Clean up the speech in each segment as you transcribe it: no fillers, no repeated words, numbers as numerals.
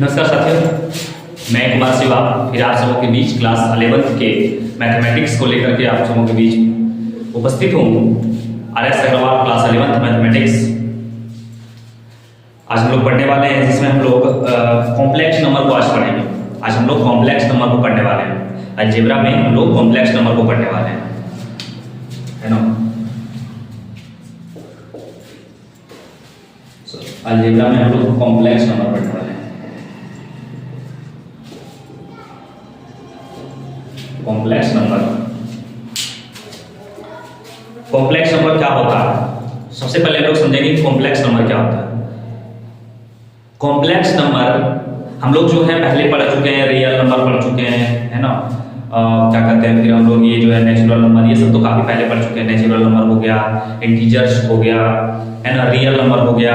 नमस्कार साथियों, मैं कुमार शिवा फिर आप सबों के बीच क्लास 11th के मैथमेटिक्स को लेकर के आप सबों के बीच उपस्थित हूँ। RS Agarwal class 11th mathematics आज हम लोग पढ़ने वाले हैं, जिसमें हम लोग कॉम्प्लेक्स नंबर को आज पढ़ेंगे। आज हम लोग कॉम्प्लेक्स नंबर को पढ़ने वाले हैं। अलजेब्रा में हम लोग कॉम्प्लेक्स नंबर को पढ़ने वाले हैं, है ना। अलजेब्रा में हम लोग कॉम्प्लेक्स नंबर पढ़ने वाले हैं। कॉम्प्लेक्स नंबर, कॉम्प्लेक्स नंबर क्या होता है? सबसे पहले लोग समझेंगे कि कॉम्प्लेक्स नंबर क्या होता है। कॉम्प्लेक्स नंबर हम लोग जो है पहले पढ़ चुके हैं, रियल नंबर पढ़ चुके हैं, है ना। क्या कहते हैं, फिर हम लोग ये जो है नेचुरल नंबर, ये सब तो काफी पहले पढ़ चुके हैं। नेचुरल नंबर हो गया, इंटीजर्स हो गया, है ना, रियल नंबर हो गया,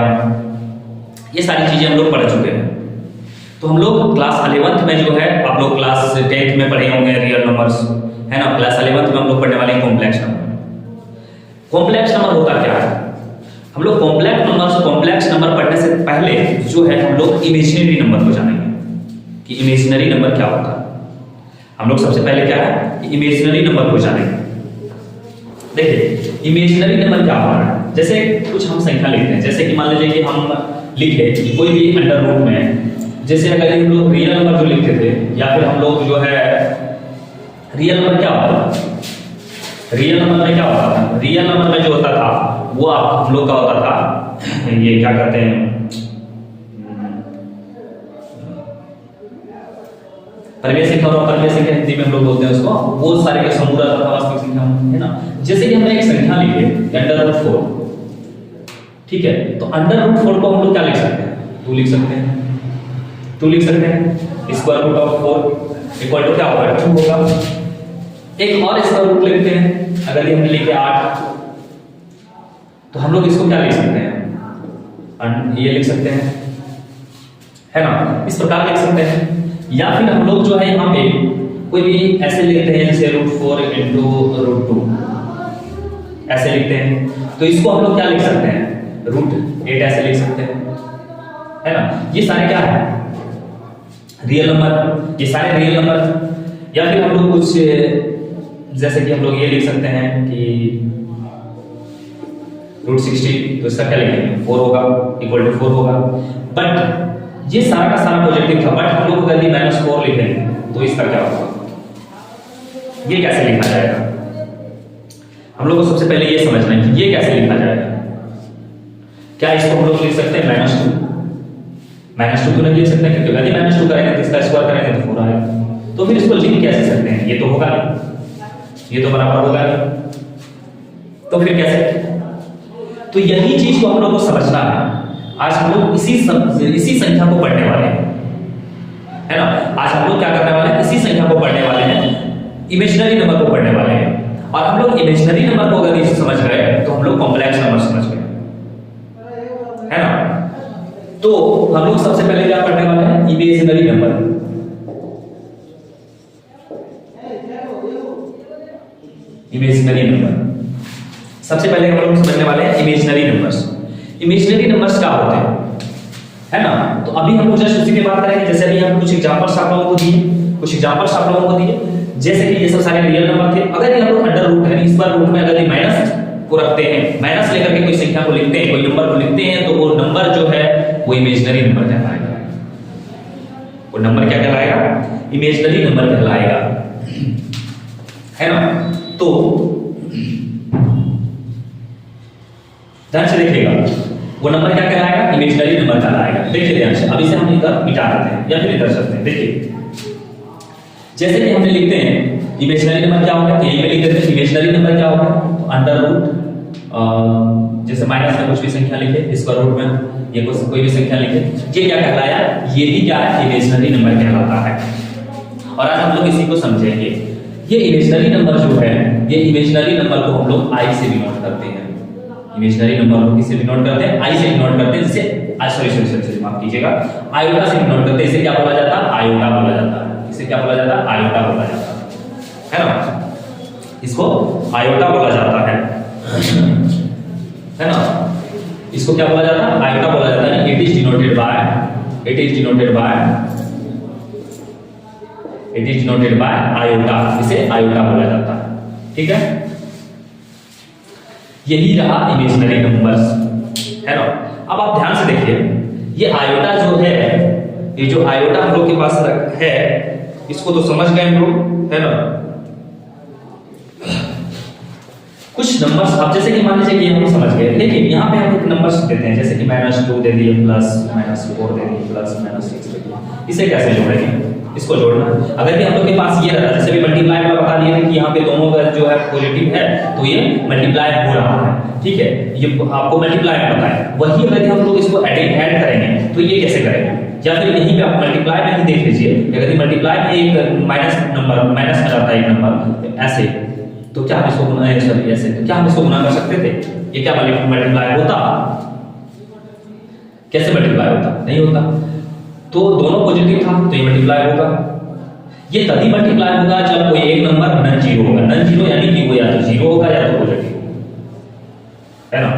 ये सारी चीजें हम लोग पढ़ चुके हैं। तो हम लोग क्लास 11th में जो है, आप लोग क्लास 10th में पढ़े होंगे रियल नंबर्स, है ना। क्लास 11th में हम लोग पढ़ने वाले हैं कॉम्प्लेक्स नंबर। कॉम्प्लेक्स नंबर होता क्या है? हम लोग कॉम्प्लेक्स नंबर पढ़ने से पहले जो है हम लोग इमेजिनरी नंबर को जानेंगे कि इमेजिनरी नंबर क्या होता है। हम लोग सबसे पहले क्या है, इमेजिनरी नंबर को जानेंगे। देखिए इमेजिनरी नंबर क्या होता है। जैसे कुछ हम संख्या लिखते हैं, जैसे कि मान लीजिए कि हम लिखे कोई भी अंडर रूट में, जैसे अगर हम लोग रियल नंबर जो लिखते थे, या फिर हम लोग जो है रियल नंबर क्या होता था, रियल नंबर में क्या होता था, रियल नंबर में जो होता था वो हम लोग का होता था, ये क्या कहते हैं, परिमेय संख्या और अपरिमेय संख्या हिंदी में हम लोग बोलते हैं उसको, वो सारे का समूह रहता था, वास्तविक संख्या, है ना। जैसे कि हमने एक संख्या लिखी अंडर रूट 4, ठीक है, तो अंडर रूट 4 को हम लोग क्या लिख सकते हैं, 2 लिख सकते हैं, 2 लिख सकते हैं। Square root of 4 equal to क्या होगा, 2 होगा। एक और स्क्वायर रूट लिखते हैं, अगर ये हमने लिखे 8, तो हम लोग इसको क्या लिख सकते हैं, ये लिख सकते हैं, है ना, इस प्रकार लिख सकते हैं। या फिर हम लोग जो है यहाँ पे कोई भी ऐसे लिखते हैं, जैसे √4 into √2 ऐसे लिखते हैं, तो इसको हम लोग क्या लिख सकते हैं, √8 ऐसे लिख सकते हैं, है ना। ये सारे क्या है, रियल नंबर, ये सारे रियल नंबर। या फिर हम लोग कुछ जैसे कि हम लोग ये लिख सकते हैं कि √60, तो इसका क्या लिखेंगे, 4 होगा, इक्वल टू 4 होगा। बट ये सारा का सारा पॉजिटिव था, बट हम लोग अगर -4 लिखेंगे तो इसका क्या होगा, ये कैसे लिखा जाएगा। हम लोग को सबसे पहले ये समझना है कि ये कैसे लिखा जाएगा। क्या इसको हम लोग लिख सकते हैं -2 क्यों नहीं लिख सकते हैं, क्योंकि अगर -2 करेंगे तो इसका स्क्वायर करेंगे तो 4 आएगा। तो फिर इसको लिख कैसे सकते हैं, ये तो होगा नहीं, ये तो बराबर होगा नहीं, तो फिर कैसे। तो यही चीज को हम लोग को समझना है। आज हम लोग इसी संख्या को पढ़ने वाले हैं, है ना। आज हम लोग क्या करने वाले हैं, इसी संख्या को पढ़ने वाले हैं, इमेजिनरी नंबर को पढ़ने वाले हैं। और हम लोग इमेजिनरी नंबर को अगर इसे समझ गए तो हम लोग कॉम्प्लेक्स नंबर समझ गए, है ना। तो हम लोग सबसे पहले क्या पढ़ने वाले हैं, इमेजिनरी नंबर। इमेजिनरी नंबर सबसे पहले हम लोग समझने वाले हैं इमेजिनरी नंबर्स। इमेजिनरी नंबर्स क्या होते हैं, है ना। तो अभी हम लोग जस्ट उसी की बात करेंगे। जैसे अभी हम कुछ एग्जांपल्स आप लोगों को दिए, जैसे कि ये सब सारे रियल नंबर थे। अगर ये हम लोग अंडर रूट है, इस बार रूट में अगर ये माइनस को रखते हैं, माइनस लेकर के कोई संख्या को लिखते हैं, कोई नंबर को लिखते हैं, तो वो नंबर जो है वो इमेजिनरी नंबर कहलाएगा। वो नंबर क्या कहलाएगा, इमेजिनरी नंबर कहलाएगा, है ना। तो ध्यान से देखिएगा, वो नंबर क्या कहलाएगा, इमेजिनरी नंबर कहलाएगा। देखिए ध्यान से, अब इसे हम इधर मिटा देते हैं या फिर इधर करते हैं। देखिए जैसे कि हमने लिखते हैं इमेजिनरी नंबर क्या होगा, यहीं पे लिख देते हैं इमेजिनरी नंबर क्या होगा, तो अंडर रूट, जैसे माइनस में कुछ भी संख्या लिखे, स्क्वायर रूट में ये कोई भी संख्या लिखे, ये क्या कहलाया, ये भी क्या है, इमेजिनरी नंबर कहलाता है। और आज हम लोग इसी को समझेंगे। ये इमेजिनरी नंबर जो है, ये इमेजिनरी नंबर को हम लोग आई से डिनोट करते हैं। इमेजिनरी नंबर को किससे डिनोट करते हैं, आई से डिनोट करते हैं। जिसे सॉरी माफ कीजिएगा, आयोटा से डिनोट करते हैं। इसे क्या बोला जाता है, आयोटा बोला जाता है। इसे क्या बोला जाता है, आयोटा बोला जाता है ना। इसको आयोटा बोला जाता है ना। इसको क्या बोला जाता है, आयोटा बोला जाता है। It is denoted by it is denoted by iota, इसे आयोटा बोला जाता है। ठीक है, यही रहा इमेजिनरी नंबर्स, है ना। अब आप ध्यान से देखिए, ये आयोटा जो है, ये जो आयोटा हम लोग के पास है, इसको तो समझ गए हम लोग, है ना। कुछ नंबर्स अब जैसे कि मान लीजिए कि हम समझ गए, लेकिन यहाँ पे हम एक नंबर्स देते हैं, जैसे कि -2 दे दिए, +-4 दे दिए, +-6 दे दिए। इसे कैसे जोड़ेंगे, इसको जोड़ना। अगर कि हम लोग के पास ये रहता, जैसे भी मल्टीप्लाई वाला बता दिए कि यहाँ पे दोनों का जो है पॉजिटिव है, तो ये मल्टीप्लाई हो रहा है। ठीक है, ये आपको मल्टीप्लाई में पता है। वही अगर हम लोग इसको ऐड करेंगे तो ये कैसे करेंगे, या फिर यहीं पे आप मल्टीप्लाई में ही देख लीजिए, अगर मल्टीप्लाई में एक माइनस में जाता है एक नंबर ऐसे, तो क्या हम इसको गुना ऐसे, तो क्या हम इसको गुना कर सकते थे? ये क्या मल्टीप्लाई होता? कैसे मल्टीप्लाई होता? नहीं होता। तो दोनों पॉजिटिव था तो ये मल्टीप्लाई होगा। ये तभी मल्टीप्लाई होगा जब कोई एक नंबर नन जीरो होगा। नन जीरो यानी कि वो या तो जीरो होगा या तो पॉजिटिव, है ना।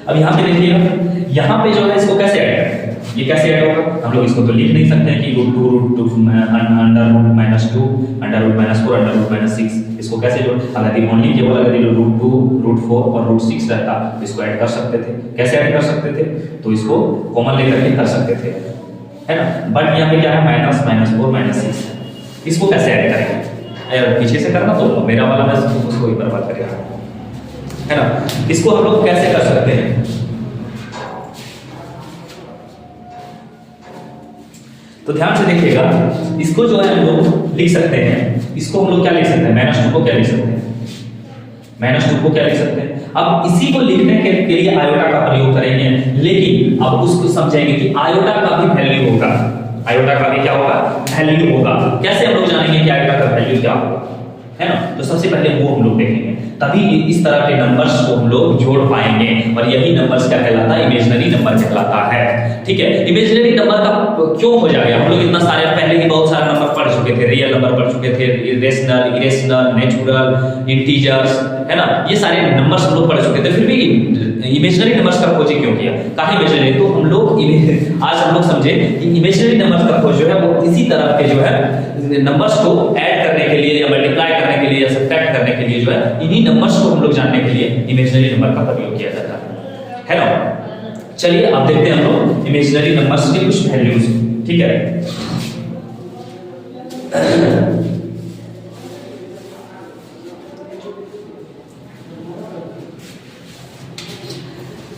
अब यहाँ पे देखिएगा, यहाँ पे जो है इसको कैसे ऐड करें, ये कैसे ऐड होगा? हम लोग इसको तो लिख नहीं सकते हैं कि √2 √-2 √-4 √-6, इसको कैसे जोड़? अगर ओनली केवल अगर √2 √4 और √6 रहता तो इसको ऐड कर सकते थे। कैसे ऐड कर सकते थे? तो इसको कॉमन लेकर के कर सकते थे, है ना। बट यहाँ पे क्या है, -4 -6, इसको कैसे ऐड करेंगे? अगर पीछे से करना तो मेरा वाला मैं उसको ही बर्बाद करेगा, है ना। इसको हम लोग कैसे कर सकते हैं? तो ध्यान से देखिएगा, इसको जो है हम लोग लिख सकते हैं, इसको हम लोग क्या लिख सकते हैं, -2 को क्या लिख सकते हैं, -2 को क्या लिख सकते हैं। अब इसी को लिखने के लिए आयोटा का प्रयोग करेंगे, लेकिन अब उसको समझेंगे कि आयोटा का भी वैल्यू होगा, आयोटा का भी क्या होगा, वैल्यू होगा। कैसे हम लोग जानेंगे कि आयोटा का वैल्यू क्या होगा, है ना। तो सबसे पहले वो हम लोग देखेंगे, तभी इस तरह के नंबर्स को हम लोग जोड़ पाएंगे, और यही नंबर्स क्या कहलाता है, इमेजिनरी नंबर कहलाता है। ठीक है, इमेजिनरी नंबर का क्यों हो जाएगा, हम लोग इतना सारे पहले ही बहुत सारे नंबर पढ़ चुके थे, रियल नंबर पढ़ चुके थे, रेशनल, इरेशनल, नेचुरल, इंटीजर्स, है ना। ये सारे नंबर्स हम लोग पढ़ चुके थे, फिर भी इमेजिनरी नंबर्स का खोज क्यों किया, काहे इमेजिनरी? तो हम लोग आज हम लोग समझे कि इमेजिनरी नंबर्स का खोज जो है वो इसी तरह के जो है नंबर्स को ऐड करने के लिए या मल्टीप्लाई करने के लिए या सब्ट्रैक्ट करने के लिए जो है, इन्हीं नंबर्स को हम लोग जानने के लिए इमेजिनरी नंबर का प्रयोग किया जाता है ना। चलिए अब देखते हैं हम लोग इमेजिनरी नंबर्स के कुछ वैल्यूज। ठीक है,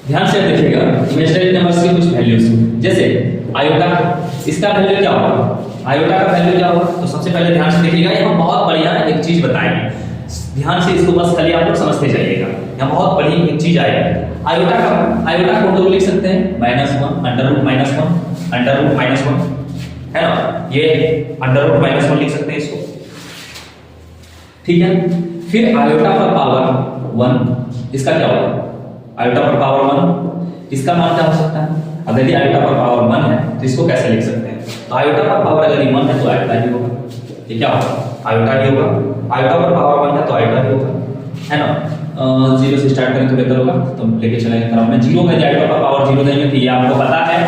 ध्यान से देखिएगा, इमेजिनरी नंबर्स के कुछ वैल्यूज, जैसे आयोटा, इसका वैल्यू क्या होगा, आयोटा का वैल्यू क्या होगा? तो सबसे पहले ध्यान से देखिएगा, यहाँ बहुत बढ़िया एक चीज बताएंगे, ध्यान से इसको बस खाली आप लोग समझते जाइएगा, यहाँ बहुत बड़ी एक चीज आएगी। आयोटा को हम लोग लिख सकते हैं -1 √-1 है ना, ये √-1 लिख सकते हैं इसको। ठीक है, फिर आयोटा पर पावर 1, इसका क्या होगा, आयोटा पर पावर 1, इसका मान क्या हो सकता है? अगर ये आयोटा पर पावर 1 है तो इसको कैसे लिख सकते हैं? तो आयोटा पर पावर अगर 1 है तो आयोटा ही होगा, ये क्या होगा, आयोटा ही होगा। आयोटा पर पावर 1 है तो आयोटा ही होगा, है ना। 0 से स्टार्ट करें तो बेहतर होगा, तो लेके चलेंगे क्रम में। 0 का आयोटा पर पावर 0 देंगे, तो ये आपको पता है,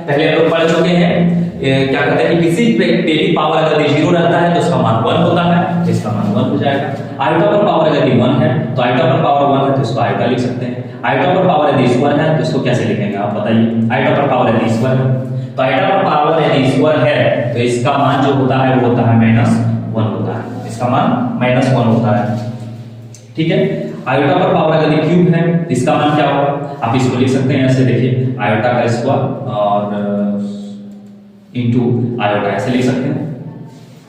पहले हम लोग पढ़ चुके हैं। क्या कहते हैं कि किसी पे भी पावर अगर 0 रहता है तो उसका मान 1 होता है, तो इसका मान 1 हो जाएगा। आयोटा पर पावर अगर 1 है तो आयोटा पर पावर 1 है तो इसको आयोटा लिख सकते हैं। आयोटा पर पावर यदि स्क्वायर है तो इसको कैसे लिखेंगे आप बताइए? आयोटा पर पावर यदि स्क्वायर है तो आयोटा पर पावर यदि स्क्वायर है तो इसका मान जो होता है वो होता है -1 होता है, इसका मान -1 होता है। ठीक है, आयोटा पर पावर अगर क्यूब है तो इसका मान क्या होगा, आप इसको लिख सकते हैं ऐसे, देखिए आयोटा का स्क्वायर और इनटू आयोटा, ऐसे लिख सकते हैं,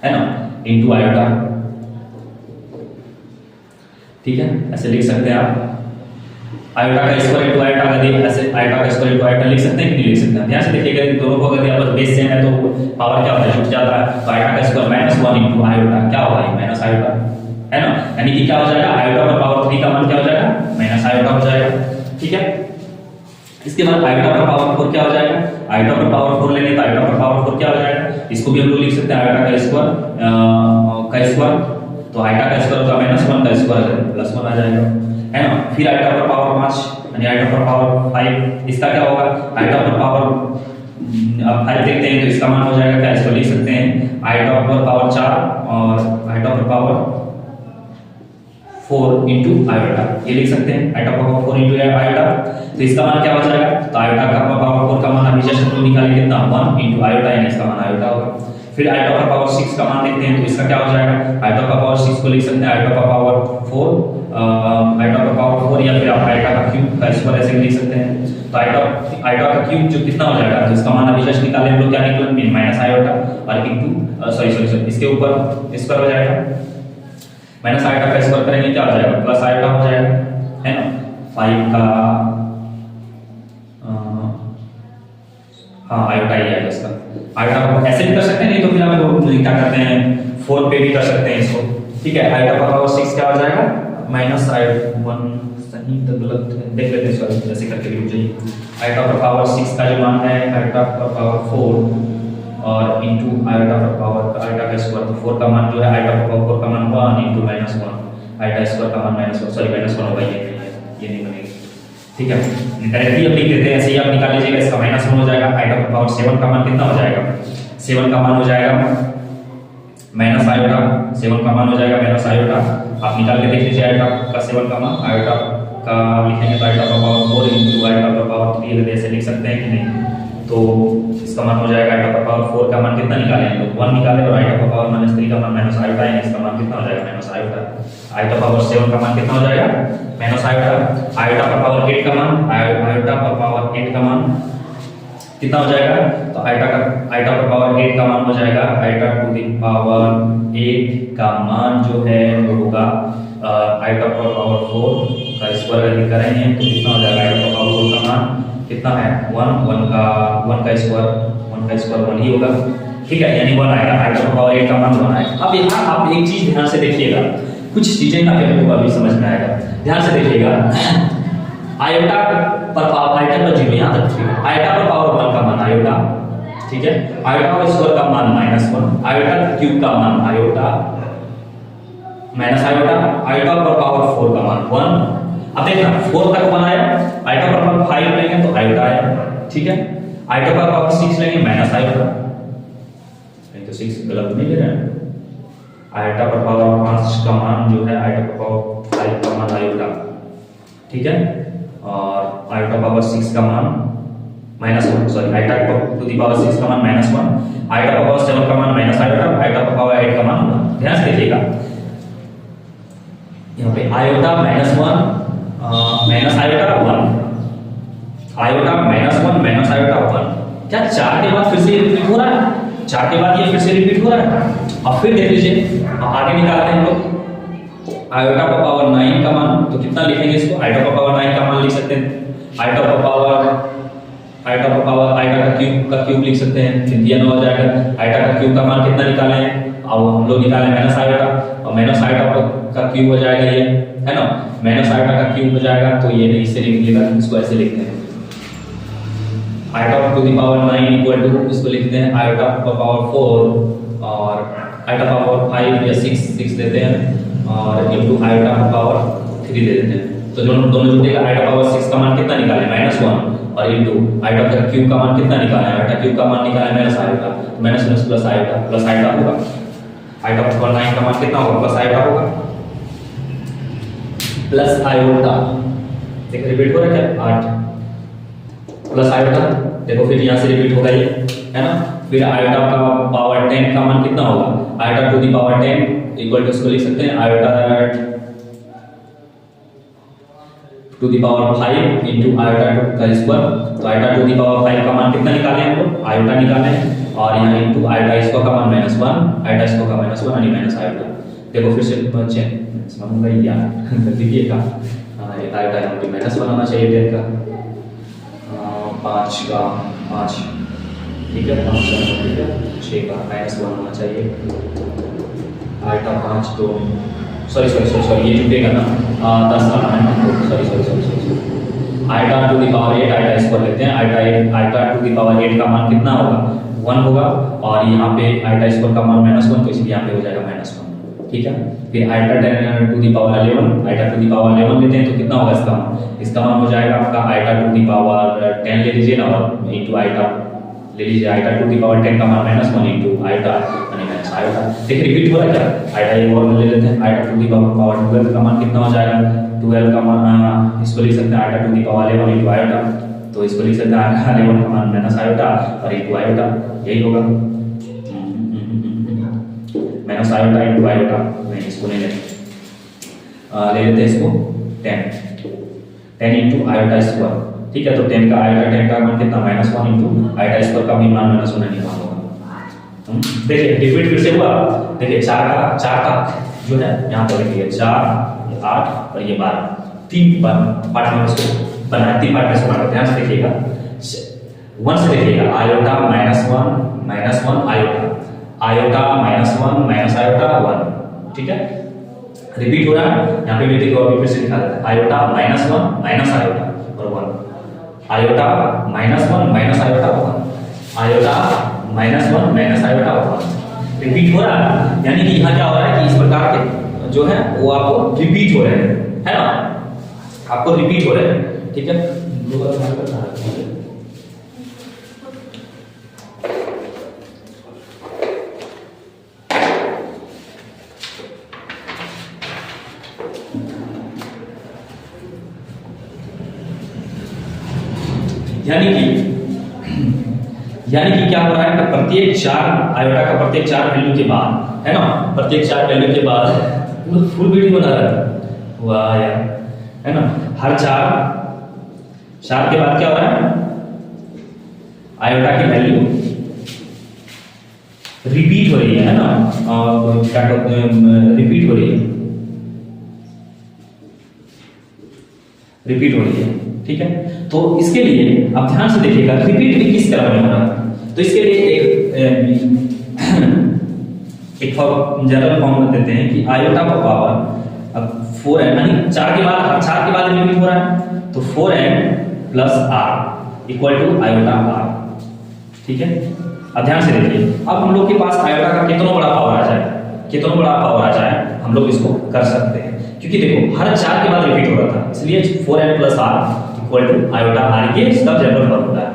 है ना, इनटू आयोटा। ठीक है, ऐसे लिख सकते हैं आप। आयोटा का स्क्वायर इनटू आयोटा का दे, ऐसे आयोटा का स्क्वायर इनटू आयोटा लिख सकते हैं कि नहीं लिख सकते हैं? ध्यान से देखिएगा, दोनों को अगर आपस बेस सेम है तो पावर क्या होता है, छूट जाता है। तो आयोटा का स्क्वायर -1 इनटू आयोटा क्या होगा, माइनस आयोटा, है ना। यानी कि क्या हो जाएगा, आयोटा पर पावर 3 का मान क्या हो जाएगा, माइनस आयोटा हो जाएगा। ठीक है, इसके बाद आयोटा पर पावर 4 क्या हो जाएगा, आयोटा पर पावर 4 लेंगे तो आयोटा पर पावर 4 क्या हो जाएगा, इसको भी हम लोग लिख सकते हैं आयोटा का स्क्वायर तो आयोटा का स्क्वायर होगा -1 का स्क्वायर +1 आ जाएगा, है ना। फिर आयोटा पर पावर 5 यानी आयोटा पर पावर 5, इसका क्या होगा, आयोटा पर पावर अब 5 देखते हैं तो इसका मान हो जाएगा क्या, इसको लिख सकते हैं आयोटा पर पावर 4 और आयोटा पर पावर 4 इंटू आयोटा, ये लिख सकते हैं आयोटा पर पावर 4 इंटू आयोटा। तो इसका मान क्या हो जाएगा, तो आयोटा का पावर 4 का मान अभी जस्ट हम लोग निकाले कितना 1 इंटू आयोटा, यानी इसका मान आयोटा होगा। फिर आयोटा पर पावर 6 का मान देखते हैं तो इसका क्या हो जाएगा, आयोटा पर पावर 6 को लिख सकते हैं आयोटा पर पावर 4 आयोटा पर पावर 4, या फिर आप आयोटा का क्यूब का स्क्वायर ऐसे लिख सकते हैं। तो आयोटा का क्यूब जो कितना हो जाएगा, तो इसका मान अभी जस्ट निकाले हम लोग, क्या निकला माइनस आयोटा और इंटू सॉरी इसके ऊपर स्क्वायर हो जाएगा, माइनस आयोटा का स्क्वायर करेंगे क्या हो जाएगा, प्लस आयोटा हो जाएगा, है ना। 5 का हाँ आयोटा ही है इसका, आयोटा को ऐसे भी कर सकते हैं, नहीं तो फिर आप लोग क्या करते हैं 4 पे भी कर सकते हैं इसको, ठीक है। आयोटा पर पावर 6 क्या हो जाएगा, माइनस आयोटा 1 सही तो गलत देख लेते हैं, सॉरी ऐसे करके भी हो जाएगी। आयोटा पर पावर 6 का जो मान है आयोटा पर पावर 4 और इंटू आयोटा पर पावर आयोटा का स्क्वायर, तो 4 का मान जो है आयोटा पर पावर 4 का मान 1 इंटू माइनस 1 आयोटा स्क्वायर का मान माइनस 1 सॉरी माइनस 1 होगा, ये नहीं बनेगा, ठीक है। डायरेक्टली अब लिख देते हैं, ऐसे ही आप निकाल लीजिएगा, इसका माइनस 1 हो जाएगा। आयोटा पर पावर 7 का मान कितना हो जाएगा, 7 का मान हो जाएगा माइनस आयोटा, 7 का मान हो जाएगा माइनस आयोटा, आप निकाल के देख लीजिए आयोटा का 7 का मान, आयोटा का लिखेंगे तो आयोटा पर पावर 4 इंटू आयोटा पर पावर 3 अगर ऐसे लिख सकते हैं कि नहीं, तो इसका मान हो जाएगा आयोटा पर पावर 4 का मान कितना निकाले हम लोग 1 निकाले, और आयोटा पर पावर -3 का मान माइनस आयोटा है, इसका मान कितना हो जाएगा माइनस आयोटा। आयोटा पावर 7 का मान कितना हो जाएगा माइनस आयोटा, आयोटा पर पावर 8 का मान, आयोटा पर पावर 8 का मान कितना हो जाएगा, तो आयोटा पर पावर 8 का मान हो जाएगा आयोटा टू द पावर 8 का मान जो है वो होगा आयोटा पर पावर 4 का स्क्वायर यदि करेंगे तो कितना हो जाएगा, आयोटा पर पावर 4 का मान कितना है 1 का स्क्वायर 1 ही होगा, ठीक है, यानी 1 आएगा, आयोटा पर पावर 8 का मान 1 आएगा। अब यहाँ आप एक चीज ध्यान से देखिएगा, कुछ चीजें ना आपको अभी समझ में आएगा, ध्यान से देखिएगा। आयोटा पर पावर आयोटा पर 0 यहाँ तक ठीक है, आयोटा पर पावर 1 का मान आयोटा, ठीक है, आयोटा पर स्क्वायर का मान -1, आयोटा क्यूब का मान आयोटा माइनस आयोटा, आयोटा पर पावर 4 का मान 1। अब देखना 4 तक बनाया, आयोटा पर पावर 5 लेंगे तो आयोटा आएगा, ठीक है, आयोटा पर पावर 6 लेंगे माइनस आयोटा, नहीं तो 6 गलत नहीं ले रहे हैं, आयोटा पर पावर 5 का मान जो है आयोटा पर पावर 5 का मान आयोटा, ठीक है, और आयोटा पावर 6 का मान -1 sorry iota to the power 6 का मान -1, आयोटा पावर 7 का मान माइनस आयोटा, आयोटा पावर 8 का मान 1। ध्यान से देखिएगा यहाँ पे iota -1 minus iota 1, iota -1 minus iota 1, क्या 4 के बाद फिर से रिपीट हो रहा है, 4 के बाद ये फिर से रिपीट हो रहा है। अब फिर देख लीजिए आगे निकालते हैं हम लोग आयोटा पर पावर 9 का मान, तो कितना लिखेंगे इसको, आयोटा पर पावर 9 का मान लिख सकते हैं, आयोटा पर पावर आयोटा का क्यूब लिख सकते हैं, फिर दिया 9 हो जाएगा। आयोटा का क्यूब का मान कितना निकाले हैं, अब हम लोग निकाले माइनस आयोटा, और माइनस आयोटा का क्यूब हो जाएगा ये, है ना, माइनस आयोटा का क्यूब हो जाएगा, तो ये इससे निकलेगा, इसको ऐसे लिखते हैं iota to the power 9 equal to, इसको लिखते हैं आयोटा पर पावर 4 और आयोटा पावर 5 या 6 देते हैं और इनटू आयोटा पावर 3 दे देते हैं, तो दोनों जुटेगा। आयोटा पावर 6 का मान कितना निकाले -1 और इनटू आयोटा का क्यूब का मान कितना निकाला है, आयोटा क्यूब का मान निकाला है minus iota, minus plus iota होगा, आयोटा पर 9 का मान कितना होगा प्लस आयोटा होगा, प्लस आयोटा देखो रिपीट हो रहा है क्या 8 प्लस आयोटा, देखो फिर यहाँ से रिपीट होगा ये, है ना। फिर आयोटा का पावर 10 का मान कितना होगा, iota to the power 10 equal to इसको लिख सकते हैं iota to the power 5 into iota का स्क्वायर, तो आयोटा टू द पावर 5 का मान कितना निकाले हम लोग, आयोटा निकाले, और यहाँ इंटू आयोटा स्क्वायर का मान -1 आयोटा स्क्वायर का -1 यानी माइनस आयोटा। देखो फिर से बच्चे समझ गए यार देखिएगा, एक आयोटा यहाँ पे -1 आना चाहिए 10 का, 5 का 5 ठीक है, 5 का ठीक है, 6 का -1 होना चाहिए, आयोटा 5 तो सॉरी ये जुटेगा ना 10 का है ना, sorry iota to the power 8 iota square लेते हैं, आयोटा टू द पावर 8 का मान कितना होगा 1 होगा, और यहाँ पे आयोटा स्क्वायर का मान -1 तो इसलिए यहाँ पे हो जाएगा -1, ठीक है। फिर iota to the power 11 iota to the power 11 लेते हैं तो कितना होगा इसका मान हो जाएगा आपका आयोटा टू द पावर 10 ले लीजिए ना, और इंटू आयोटा ले लीजिए आयोटा टू दी पावर 10 का मान -1 इंटू आयोटा यानी माइनस आयोटा। देखिए रिपीट हो रहा है क्या, आयोटा एक और ले लेते हैं, आयोटा टू दी पावर 12 का मान कितना हो जाएगा, 12 का मान इसको लिख सकते हैं iota to the power 11 into iota, तो इसको लिख सकते हैं आयोटा 11 का मान माइनस आयोटा और इंटू आयोटा, यही होगा माइनस आयोटा इंटू आयोटा। नहीं इसको नहीं लेते, ले लेते हैं इसको 10 इंटू आयोटा स्क्वायर, ठीक है। तो 10 का आयोटा 10 का मान कितना -1 इंटू आयोटा स्क्वायर का भी मान -1 निकाल होगा। देखिए रिपीट फिर से हुआ, देखिए 4 का जो है यहाँ पर देखिए 4 8 और ये 12 तीन पार्ट में इसको बनाया, 3 पार्ट में इसको बनाया, ध्यान से देखिएगा 1 से देखिएगा iota -1 iota, iota -1 minus iota 1, ठीक है। रिपीट हो रहा है यहाँ पे भी देखो, अभी फिर से दिखा देता है आयोटा -1 माइनस आयोटा और 1, iota -1 minus iota 1, iota -1 minus iota 1, repeat हो रहा है। यानी कि यहाँ क्या हो रहा है कि इस प्रकार के जो है वो आपको रिपीट हो रहे हैं, है ना, आपको रिपीट हो रहे हैं, ठीक है। यानी कि क्या हो रहा है, प्रत्येक 4 आयोटा का प्रत्येक 4 वैल्यू के बाद, है ना, प्रत्येक 4 वैल्यू के बाद फुल वीडियो बना रहा है, वाह यार, है ना, हर 4 के बाद क्या हो रहा है, आयोटा की वैल्यू रिपीट हो रही है ना, क्या कहते हैं, रिपीट हो रही है, रिपीट हो रही है, ठीक है। तो इसके लिए आप ध्यान से देखिएगा रिपीट भी किस तरह में हो रहा है, तो इसके लिए एक जनरल फॉर्म देते हैं कि आयोटा का पावर अब 4n, यानी 4 के बाद रिपीट हो रहा है, तो 4n plus r equal to iota r, ठीक है। अब ध्यान से देखिए, अब हम लोग के पास आयोटा का कितना बड़ा पावर आ जाए हम लोग इसको कर सकते हैं, क्योंकि देखो हर 4 के बाद रिपीट हो रहा था, इसलिए 4n plus r equal to iota r, ये इसका जनरल फॉर्मूला है,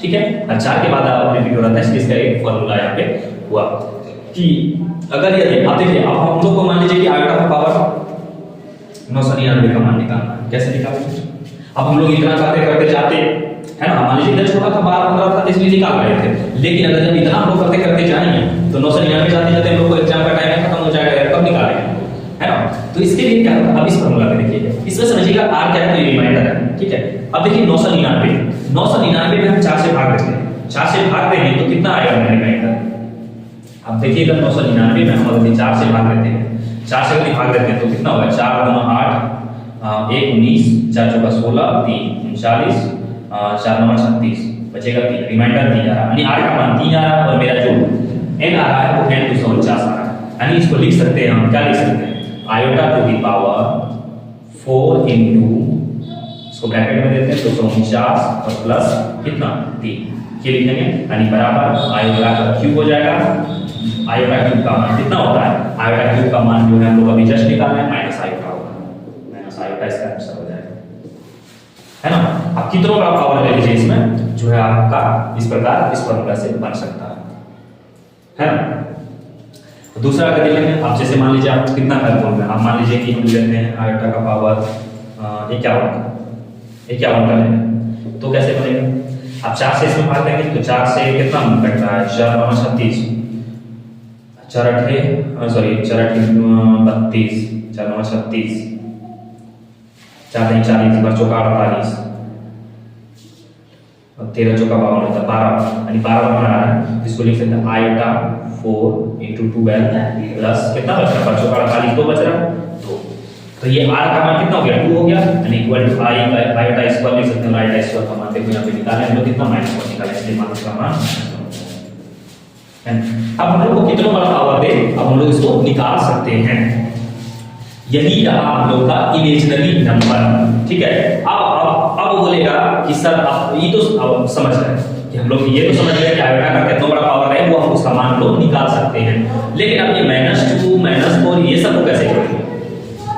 ठीक है। हर 4 के बाद रिपीट हो रहा था, इसलिए इसका एक फॉर्मूला यहाँ पे हुआ कि अगर यदि आप देखिए, अब हम लोग को मान लीजिए कि आयोटा का पावर 999 का मान निकालना है, कैसे निकालेंगे। अब हम लोग इतना करते जाते, है ना, मान लीजिए इधर छोटा था 12-15 था, इसलिए निकाल रहे थे, लेकिन अगर जब इतना हम लोग करते जाएंगे तो 999 जाते हम लोग को एग्जाम का टाइम खत्म हो जाएगा, कब निकालेंगे, है ना। तो इसके लिए क्या होगा, अब इस फॉर्मूला में देखिए, इसमें समझिएगा r क्या है, तो ये रिमाइंडर है, ठीक है। अब देखिए 999 में हम 4 से भाग देते हैं, 4 से भाग देंगे तो कितना आएगा मेरा रिमाइंडर। अब देखिएगा 999 में हम अगर 4 से भाग देते हैं, 4 से यदि भाग देते हैं तो कितना होगा, 4 गुना 8 1 19 4 चौका 16 3 39 4 9 36 बचेगा 3, रिमाइंडर 3 आ रहा है, यानी r का मान 3 आ रहा है और मेरा जो n आ रहा है वो n 249 आ रहा है, यानी इसको लिख सकते हैं हम, क्या लिख सकते हैं, iota to the power 4 into, इसको ब्रैकेट में देते हैं 249 और प्लस कितना 3, ये लिखेंगे, यानी बराबर आयोटा का क्यूब हो जाएगा, आयोटा क्यूब का मान कितना होता है, आयोटा क्यूब का मान जो है हम लोग अभी जस्ट निकालना है, माइनस आयोटा होगा, माइनस आयोटा इसका आंसर हो जाएगा, है ना। आप कितना बड़ा पावर ले लीजिए, इसमें जो है आपका इस प्रकार इस फॉर्मूला से बन सकता है ना। तो दूसरा अगर देखेंगे, आप जैसे मान लीजिए आप कितना कर दोगे, आप मान लीजिए कि हम लेते हैं आयोटा का पावर 51 का लेंगे, तो कैसे बनेगा, आप 4 से इसमें भाग देंगे तो 4 से कितना कट रहा है, 4 9 36 4 8 32 4 9 36 4 नहीं 40 बार चौका 48 और 13 चौका 52 होता है 12, यानी 12 बना रहा है, जिसको लिख सकते हैं आयोटा 4 इंटू 12 प्लस कितना बच रहा है, चौका 48 2 बच रहा है 2, तो ये r का मान कितना हो गया 2 हो गया, यानी equal to i iota square लिख सकते हैं, आयोटा स्क्वायर का मान देखो यहाँ पे निकालें हम लोग कितना -1 निकालें, इसलिए मान का मान अब हम लोग को कितना बड़ा पावर दे, अब हम लोग इसको निकाल सकते हैं, यही रहा हम लोग का इमेजिनरी नंबर, ठीक है। अब बोलेगा कि सर आप ये तो अब समझ रहे हैं कि हम लोग ये तो समझ रहे हैं कि आयोटा का कितना बड़ा पावर है, वो हम उसका मान लोग निकाल सकते हैं, लेकिन अब ये -2 -4 ये सब को कैसे जोड़ेंगे,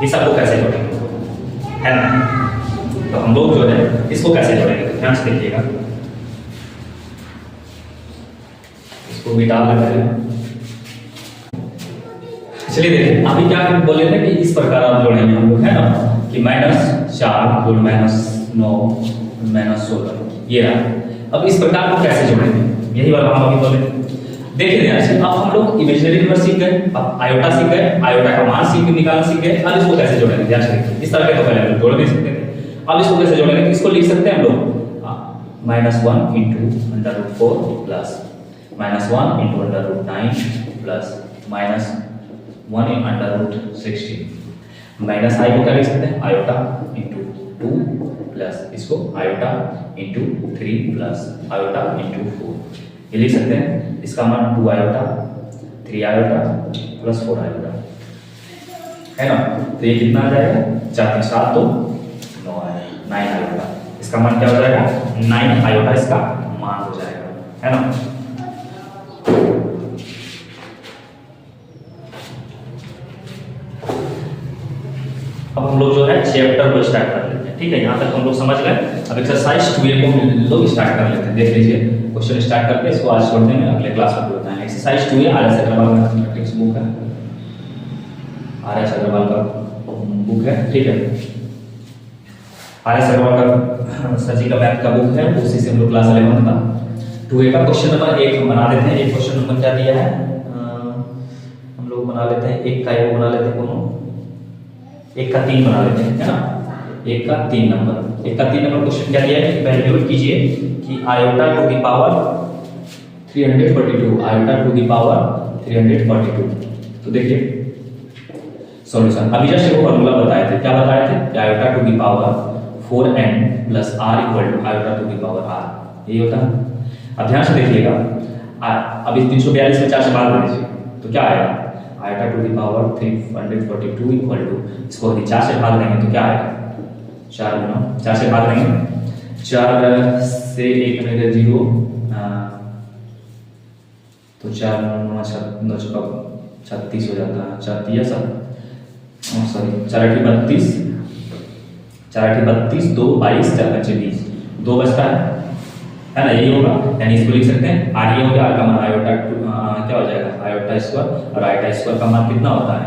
ये सब को कैसे जोड़ेंगे, है ना। तो हम लोग जो है इसको कैसे जोड़ेंगे, ध्यान से देखिएगा, इसको भी डाल लेते हैं। चलिए देखिए अभी क्या बोले थे कि इस प्रकार आप जोड़ेंगे हम लोग, है ना, कि -4 जोड़ -9 -16 ये रहा। अब इस प्रकार को कैसे जोड़ेंगे, यही वाला हम अभी बोले थे। देखिए ध्यान, अब हम लोग इमेजिनरी नंबर सीख गए, अब आयोटा सीख गए, आयोटा का मान निकालना सीख गए। अब इसको कैसे जोड़ेंगे, ध्यान से देखिए। इस तरह के तो पहले हम लोग जोड़ नहीं सकते थे, अब इसको कैसे जोड़ेंगे, इसको लिख सकते हैं हम लोग -1 × √4 प्लस -1 × √9 प्लस -1 × √16 माइनस आई को क्या लिख सकते हैं, आयोटा इंटू 2 प्लस इसको iota into 3 plus iota into 4, ये लिख सकते हैं। इसका मान 2 आयोटा 3 आयोटा प्लस 4 आयोटा, है ना। तो ये कितना आ जाएगा, 4 × 7 तो 9 आएगा, 9 आयोटा। इसका मान क्या हो जाएगा, 9 आयोटा इसका मान हो जाएगा, है ना। अब हम लोग जो है चैप्टर को स्टार्ट कर लेते हैं, ठीक है। यहाँ तक हम लोग समझ गए। अब एक्सरसाइज 2A को हम लोग स्टार्ट कर लेते हैं। देख लीजिए क्वेश्चन स्टार्ट करके इसको आज छोड़ देंगे, अगले क्लास में होता है। एक्सरसाइज 2A RS अग्रवाल का टेक्स्ट बुक है, RS अग्रवाल का बुक है, ठीक है। RS अग्रवाल का सर जी का मैथ का बुक है, उसी से हम लोग क्लास 11 का 2A का क्वेश्चन नंबर 1 हम बना देते हैं। एक क्वेश्चन नंबर क्या दिया है, हम लोग बना लेते हैं 1 का, ये बना लेते हैं दोनों, 1 का 3 बना लेते हैं, है ना। 1 का 3 नंबर, 1 का 3 नंबर क्वेश्चन क्या दिया है, वैल्यूट कीजिए कि iota to the power 342, iota to the power 342। तो देखिए सॉल्यूशन, अभी जस्ट वो फॉर्मूला बताए थे, क्या बताए थे कि iota to the power 4n plus r equal to iota to the power r, यही होता है। अब ध्यान से देखिएगा, अब इस 342 में 4 से भाग दे दीजिए तो क्या आएगा, iota to the power 342 equal to, इसको यदि 4 से भाग देंगे तो क्या आएगा, 4 गुना 4 से भाग देंगे, 4 से 1 में 0, तो 4 9 36 हो जाता है, 4 3 सॉरी 4 8 32, 4 8 32, 2 22, 4 5 20, 2 बचता है ना, यही होगा। यानी इसको लिख सकते हैं आर, ये हो गया, आर का मान आयोटा क्या हो जाएगा, आयोटा स्क्वायर, और आयोटा स्क्वायर का मान कितना होता है,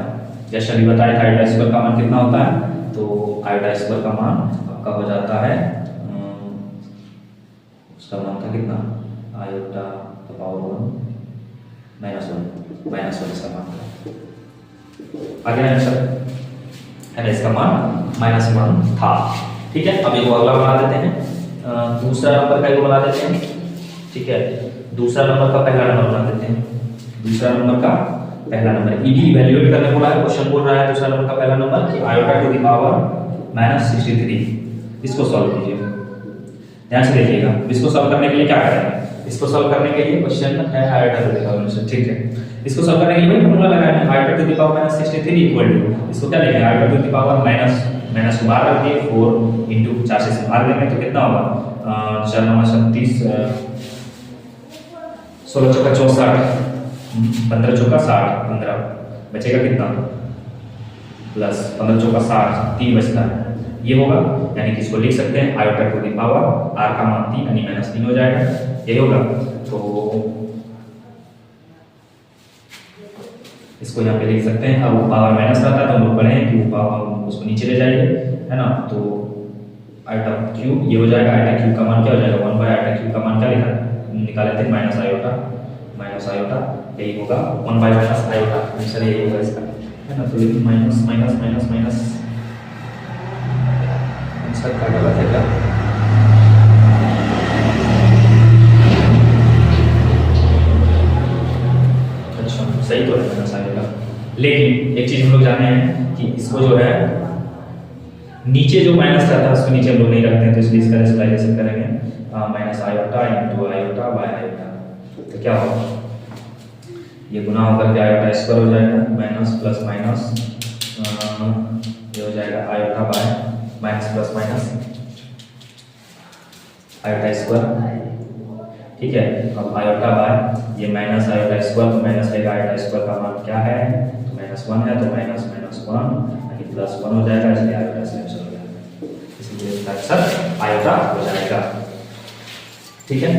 जैसे अभी बताया था आयोटा स्क्वायर का मान कितना होता है, तो आयोटा स्क्वायर का मान आपका हो जाता है, उसका मान था कितना, आयोटा का पावर 1 -1 इसका मान था, आगे आंसर है, इसका मान -1 था, ठीक है। अब एक अगला बना देते हैं, दूसरा नंबर का बना देते हैं, ठीक है। दूसरा नंबर का पहला नंबर बना देते हैं, दूसरा नंबर का पहला नंबर ईडी इवैल्यूएट करने बोला है, क्वेश्चन बोल रहा है दूसरा नंबर का पहला नंबर कि आयोटा टू द पावर -63, इसको सॉल्व कीजिए। ध्यान से देखिएगा, इसको सॉल्व करने के लिए क्या करेंगे, इसको सॉल्व करने के लिए क्वेश्चन है आयोटा टू द पावर, ठीक है। इसको सॉल्व करने के लिए वही फॉर्मूला लगाना है, iota to the power -63 equal to, इसको क्या लिखेंगे, iota to the power minus को बाहर रख दिए, 4 इंटू 4 से बाहर देंगे तो कितना होगा, 4 9 36, 16 चौका 64, 15 चौका 60, 15 बचेगा कितना, प्लस 15 चौका 60, 3 बचता है, ये होगा। यानी कि इसको लिख सकते हैं iota to the power r का मान 3 यानी -3 हो जाएगा, यही होगा। तो इसको यहाँ पे लिख सकते हैं। अब पावर माइनस रहता है तो हम लोग पढ़े हैं कि वो पावर उसको नीचे ले जाइए, है ना। तो आयोटा क्यूब ये हो जाएगा, आयोटा क्यूब का मान क्या हो जाएगा, 1 बाय आयोटा क्यूब का मान क्या लिखा निकाले थे, माइनस आयोटा, यही होगा 1 बाय माइनस आयोटा, आंसर यही होगा इसका, है ना। तो लेकिन माइनस आंसर का गलत है क्या, अच्छा सही तो है माइनस आयोटा, लेकिन एक चीज हम लोग जाने हैं कि इसको जो है नीचे जो माइनस रहता है उसको नीचे हम लोग नहीं रखते हैं, तो इसलिए इसका रेशनलाइजेशन करेंगे, minus iota into iota by iota, तो क्या होगा, ये गुना होकर के आयोटा स्क्वायर हो जाएगा, माइनस प्लस माइनस, ये हो जाएगा iota bye minus plus minus iota square, ठीक है। अब आयोटा बाय ये माइनस आयोटा स्क्वायर, तो माइनस लेगा आयोटा स्क्वायर का मान क्या है, तो -1 है, तो माइनस 1 यानी +1 हो जाएगा, इसलिए आयोटा से आंसर हो जाएगा, इसलिए इसका आंसर आयोटा हो जाएगा, ठीक है।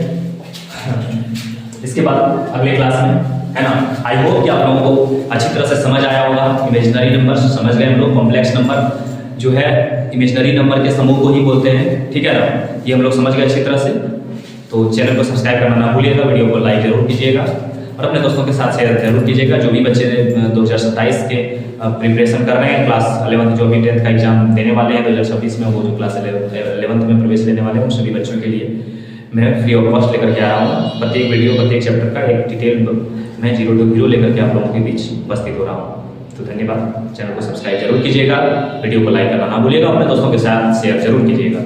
इसके बाद अगले क्लास में, है ना। आई होप कि आप लोगों को अच्छी तरह से समझ आया होगा। इमेजिनरी नंबर समझ गए हम लोग, कॉम्प्लेक्स नंबर जो है इमेजिनरी नंबर के समूह को ही बोलते हैं, ठीक है ना। ये हम लोग समझ गए अच्छी तरह से। तो चैनल को सब्सक्राइब करना ना भूलिएगा, वीडियो को लाइक जरूर कीजिएगा और अपने दोस्तों के साथ शेयर जरूर कीजिएगा। जो भी बच्चे 2027 के प्रिपरेशन कर रहे हैं, क्लास 11th जो भी 10th का एग्जाम देने वाले हैं 2026 में, वो जो क्लास 11th में प्रवेश लेने वाले हैं, उन सभी बच्चों के लिए मैं फ्री ऑफ कॉस्ट लेकर के आ रहा हूँ। प्रत्येक वीडियो, प्रत्येक चैप्टर का एक डिटेल मैं 0 to हीरो लेकर के आप लोगों के बीच उपस्थित हो रहा हूँ। तो धन्यवाद। चैनल को सब्सक्राइब जरूर कीजिएगा, वीडियो को लाइक करना ना भूलिएगा, अपने दोस्तों के साथ शेयर जरूर कीजिएगा।